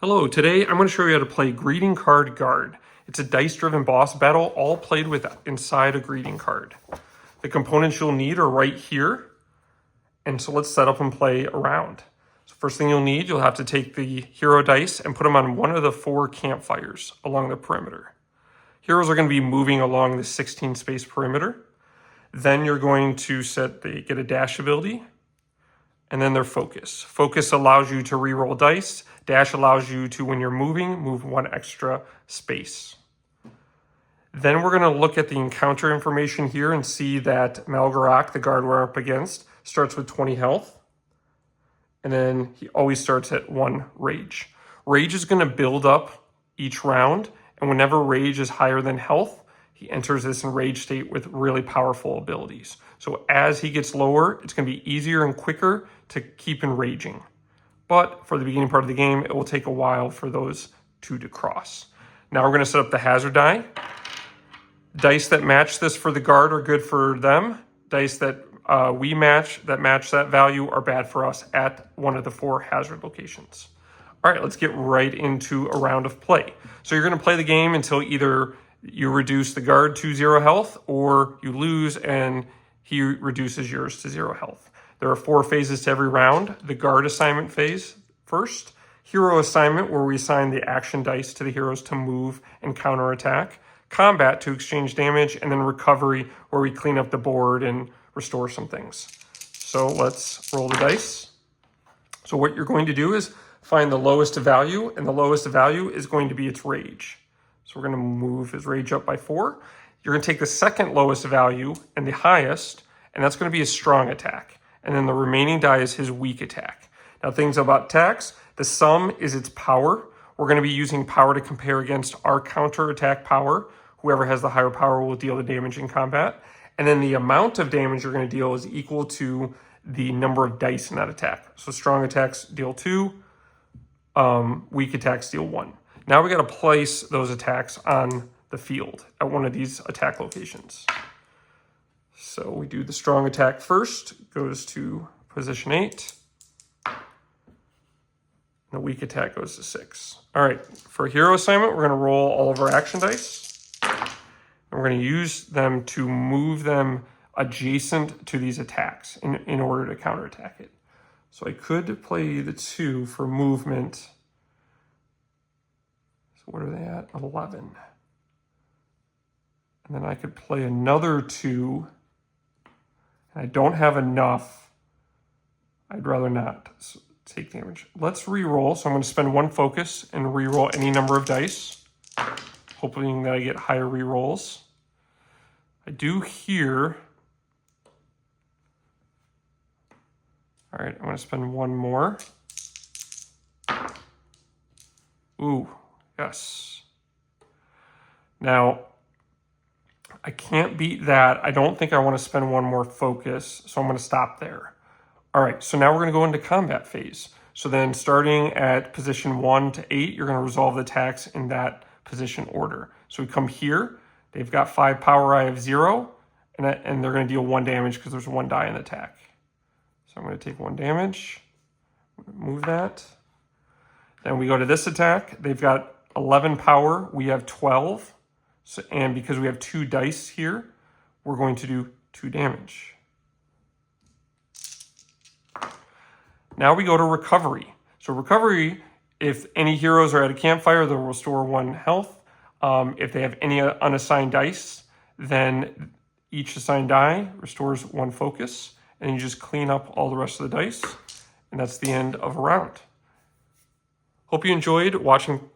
Hello, today I'm going to show you how to play Greeting Card Guard. It's a dice-driven boss battle, all played with inside a greeting card. The components you'll need are right here, and so let's set up and play around. So first thing you'll have to take the hero dice and put them on one of the 4 campfires along the perimeter. Heroes are going to be moving along the 16 space perimeter. Then you're going to get a dash ability, and then their focus. Focus allows you to reroll dice. Dash allows you to, when you're moving, move 1 extra space. Then we're going to look at the encounter information here and see that Malgarak, the guard we're up against, starts with 20 health. And then he always starts at 1 rage. Rage is going to build up each round, and whenever rage is higher than health, he enters this enraged state with really powerful abilities. So as he gets lower, it's going to be easier and quicker to keep enraging. But for the beginning part of the game, it will take a while for those 2 to cross. Now we're going to set up the hazard die. Dice that match this for the guard are good for them. Dice that we match that value are bad for us at one of the 4 hazard locations. All right, let's get right into a round of play. So you're going to play the game until either you reduce the guard to 0 health or you lose and he reduces yours to 0 health. There are 4 phases to every round. The guard assignment phase first. Hero assignment, where we assign the action dice to the heroes to move and counterattack. Combat, to exchange damage. And then recovery, where we clean up the board and restore some things. So let's roll the dice. So what you're going to do is find the lowest value, and the lowest value is going to be its rage. So we're going to move his rage up by 4. You're going to take the second lowest value and the highest, and that's going to be his strong attack. And then the remaining die is his weak attack. Now, things about attacks, the sum is its power. We're going to be using power to compare against our counter attack power. Whoever has the higher power will deal the damage in combat. And then the amount of damage you're going to deal is equal to the number of dice in that attack. So strong attacks deal 2, weak attacks deal 1. Now we got to place those attacks on the field at one of these attack locations. So we do the strong attack first, goes to position 8. And the weak attack goes to 6. All right, for hero assignment, we're going to roll all of our action dice. And we're going to use them to move them adjacent to these attacks in order to counterattack it. So I could play the 2 for movement. So what are they at? 11. And then I could play another 2. And I don't have enough. I'd rather not take damage. Let's re-roll. So I'm going to spend 1 focus and re-roll any number of dice, hoping that I get higher re-rolls. I do here. All right, I'm going to spend 1 more. Ooh, yes. Now, I can't beat that. I don't think I want to spend 1 more focus, so I'm going to stop there. All right, so now we're going to go into combat phase. So then starting at position 1 to 8, you're going to resolve the attacks in that position order. So we come here. They've got 5 power, I have 0, and they're going to deal 1 damage because there's 1 die in the attack. So I'm going to take 1 damage, move that. Then we go to this attack. They've got 11 power, we have 12. So, and because we have 2 dice here, we're going to do 2 damage. Now we go to recovery. So recovery, if any heroes are at a campfire, they'll restore 1 health. If they have any unassigned dice, then each assigned die restores 1 focus. And you just clean up all the rest of the dice. And that's the end of a round. Hope you enjoyed watching